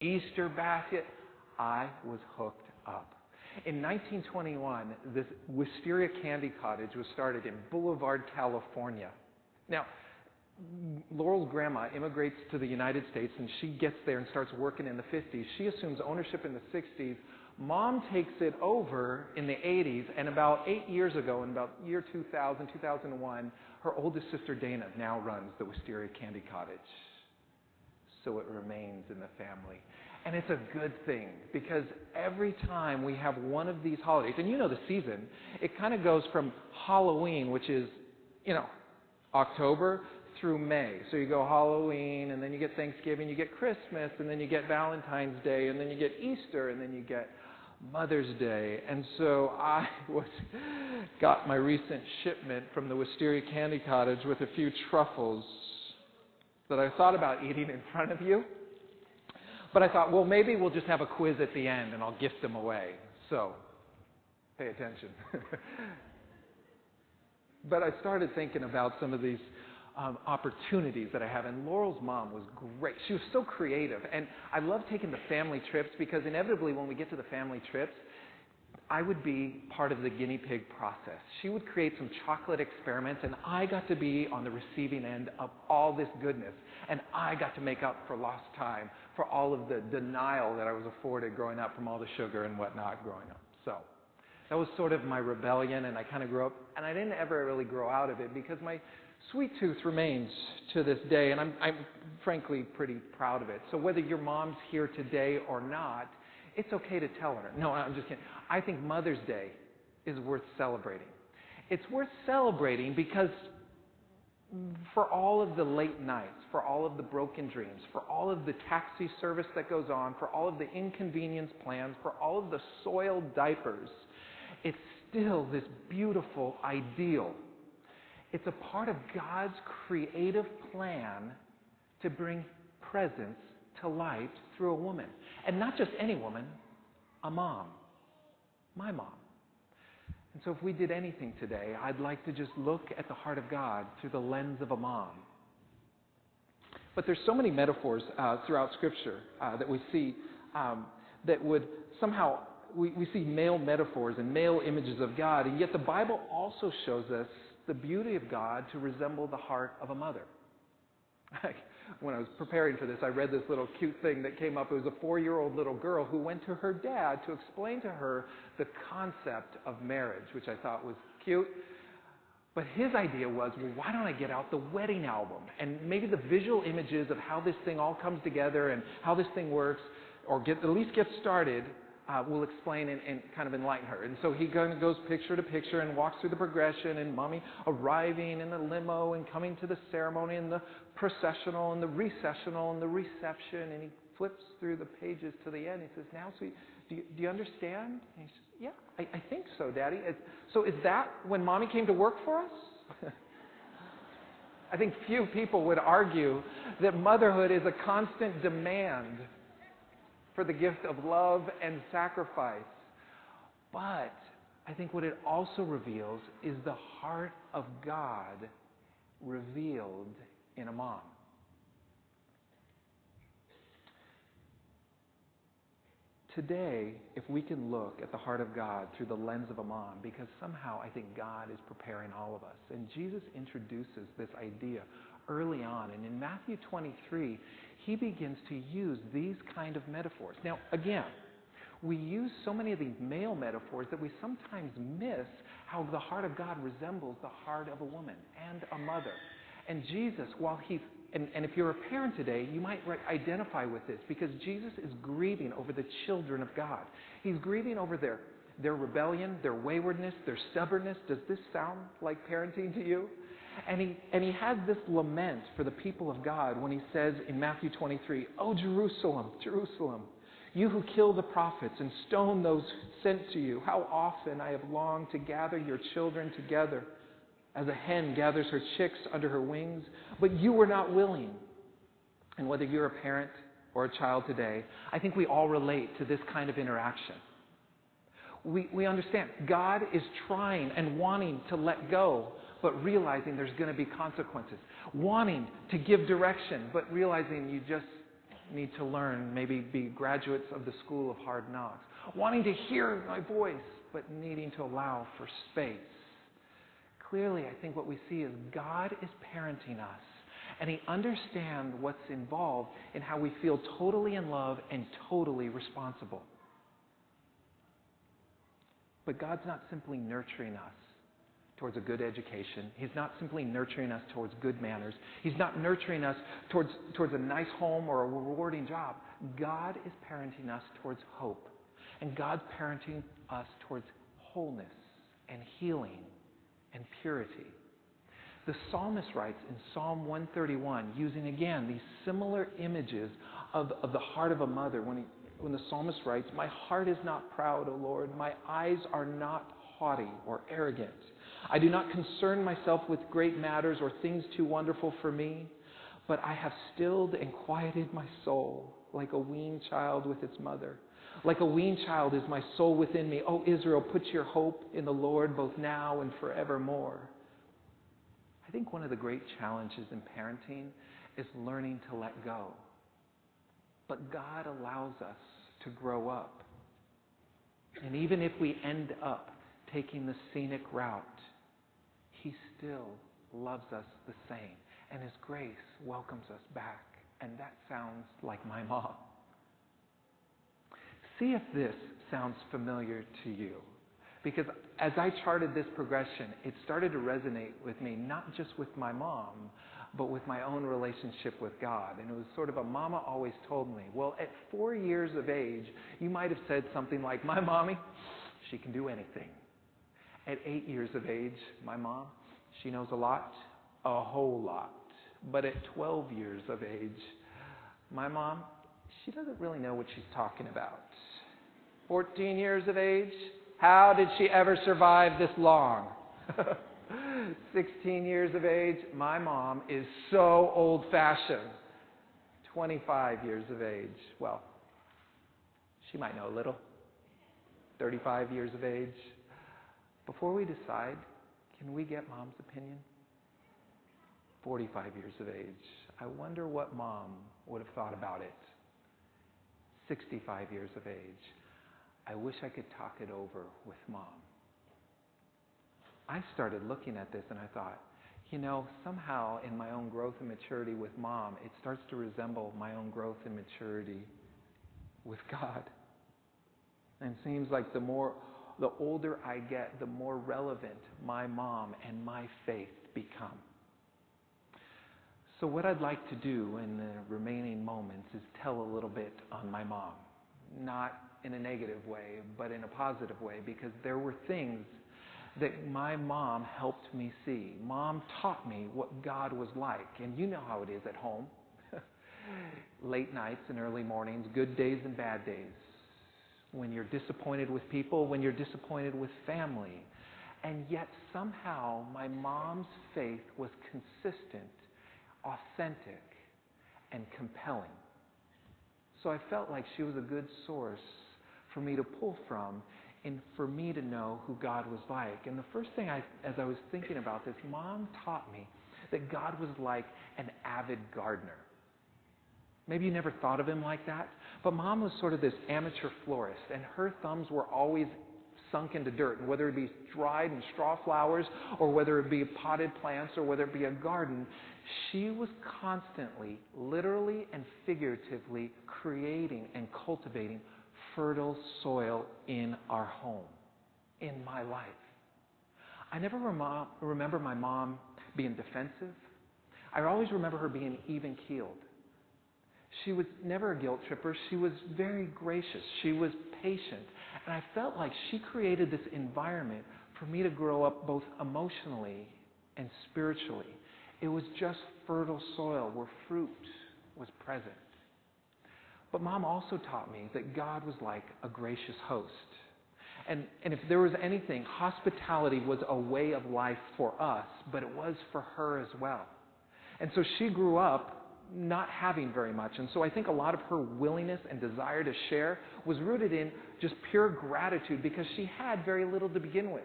Easter basket. I was hooked up. In 1921, this Wisteria Candy Cottage was started in Boulevard, California. Now, Laurel's grandma immigrates to the United States, and she gets there and starts working in the 50s. She assumes ownership in the 60s. Mom takes it over in the 80s, and about 8 years ago, in about year 2000, 2001, her oldest sister Dana now runs the Wisteria Candy Cottage. So it remains in the family. And it's a good thing, because every time we have one of these holidays, and you know the season, it kind of goes from Halloween, which is, October, through May. So you go Halloween, and then you get Thanksgiving, you get Christmas, and then you get Valentine's Day, and then you get Easter, and then you get Mother's Day. And so I got my recent shipment from the Wisteria Candy Cottage with a few truffles that I thought about eating in front of you. But I thought, well, maybe we'll just have a quiz at the end and I'll gift them away. So, pay attention. But I started thinking about some of these opportunities that I have. And Laurel's mom was great. She was so creative. And I love taking the family trips, because inevitably when we get to the family trips, I would be part of the guinea pig process. She would create some chocolate experiments, and I got to be on the receiving end of all this goodness. And I got to make up for lost time, for all of the denial that I was afforded growing up from all the sugar and whatnot growing up. So that was sort of my rebellion, and I kind of grew up, and I didn't ever really grow out of it, because my sweet tooth remains to this day, and I'm frankly pretty proud of it. So whether your mom's here today or not, it's okay to tell her. No, I'm just kidding. I think Mother's Day is worth celebrating. It's worth celebrating because for all of the late nights, for all of the broken dreams, for all of the taxi service that goes on, for all of the inconvenience plans, for all of the soiled diapers, it's still this beautiful ideal. It's a part of God's creative plan to bring presence to light through a woman. And not just any woman, a mom. My mom. And so if we did anything today, I'd like to just look at the heart of God through the lens of a mom. But there's so many metaphors throughout Scripture that we see that would somehow, we see male metaphors and male images of God, and yet the Bible also shows us the beauty of God to resemble the heart of a mother. When I was preparing for this, I read this little cute thing that came up. It was a 4-year-old little girl who went to her dad to explain to her the concept of marriage, which I thought was cute. But his idea was, well, why don't I get out the wedding album? And maybe the visual images of how this thing all comes together and how this thing works, or at least get started, will explain and kind of enlighten her. And so he kind of goes picture to picture and walks through the progression, and mommy arriving in the limo and coming to the ceremony and the processional and the recessional and the reception. And he flips through the pages to the end. He says, now, sweet, do you understand? And he says, yeah, I think so, Daddy. So is that when Mommy came to work for us? I think few people would argue that motherhood is a constant demand for the gift of love and sacrifice. But I think what it also reveals is the heart of God revealed in a mom. Today, if we can look at the heart of God through the lens of a mom, because somehow I think God is preparing all of us. And Jesus introduces this idea early on. And in Matthew 23, he begins to use these kind of metaphors. Now, again, we use so many of these male metaphors that we sometimes miss how the heart of God resembles the heart of a woman and a mother. And Jesus, while he's, and if you're a parent today, you might identify with this, because Jesus is grieving over the children of God. He's grieving over their rebellion, their waywardness, their stubbornness. Does this sound like parenting to you? And he has this lament for the people of God when he says in Matthew 23, "Oh, Jerusalem, Jerusalem, you who kill the prophets and stone those sent to you, how often I have longed to gather your children together as a hen gathers her chicks under her wings, but you were not willing." And whether you're a parent or a child today, I think we all relate to this kind of interaction. We understand God is trying and wanting to let go, but realizing there's going to be consequences. Wanting to give direction, but realizing you just need to learn, maybe be graduates of the school of hard knocks, wanting to hear my voice, but needing to allow for space. Clearly, I think what we see is God is parenting us, and He understands what's involved in how we feel totally in love and totally responsible. But God's not simply nurturing us towards a good education. He's not simply nurturing us towards good manners. He's not nurturing us towards a nice home or a rewarding job. God is parenting us towards hope. And God's parenting us towards wholeness and healing and purity. The psalmist writes in Psalm 131, using again these similar images of the heart of a mother, when the psalmist writes, "My heart is not proud, O Lord. My eyes are not haughty or arrogant. I do not concern myself with great matters or things too wonderful for me, but I have stilled and quieted my soul like a weaned child with its mother. Like a weaned child is my soul within me. O Israel, put your hope in the Lord both now and forevermore." I think one of the great challenges in parenting is learning to let go. But God allows us to grow up. And even if we end up taking the scenic route, He still loves us the same. And His grace welcomes us back. And that sounds like my mom. See if this sounds familiar to you. Because as I charted this progression, it started to resonate with me, not just with my mom, but with my own relationship with God. And it was sort of a mama always told me, well, at 4 years of age, you might have said something like, "My mommy, she can do anything." At 8 years of age, my mom, she knows a lot, a whole lot. But at 12 years of age, my mom, she doesn't really know what she's talking about. 14 years of age, how did she ever survive this long? 16 years of age, my mom is so old-fashioned. 25 years of age, well, she might know a little. 35 years of age. Before we decide, can we get Mom's opinion? 45 years of age. I wonder what Mom would have thought about it. 65 years of age. I wish I could talk it over with Mom. I started looking at this and I thought, somehow in my own growth and maturity with Mom, it starts to resemble my own growth and maturity with God. And it seems like the older I get, the more relevant my mom and my faith become. So what I'd like to do in the remaining moments is tell a little bit on my mom. Not in a negative way, but in a positive way, because there were things that my mom helped me see. Mom taught me what God was like, and you know how it is at home. Late nights and early mornings, good days and bad days. When you're disappointed with people, when you're disappointed with family. And yet somehow my mom's faith was consistent, authentic, and compelling. So I felt like she was a good source for me to pull from and for me to know who God was like. And the first thing as I was thinking about this, Mom taught me that God was like an avid gardener. Maybe you never thought of Him like that, but Mom was sort of this amateur florist, and her thumbs were always sunk into dirt, whether it be dried and straw flowers, or whether it be potted plants, or whether it be a garden. She was constantly, literally and figuratively, creating and cultivating fertile soil in our home, in my life. I never remember my mom being defensive. I always remember her being even-keeled. She was never a guilt tripper. She was very gracious. She was patient. And I felt like she created this environment for me to grow up both emotionally and spiritually. It was just fertile soil where fruit was present. But Mom also taught me that God was like a gracious host. And if there was anything, hospitality was a way of life for us, but it was for her as well. And so she grew up not having very much. And so I think a lot of her willingness and desire to share was rooted in just pure gratitude because she had very little to begin with.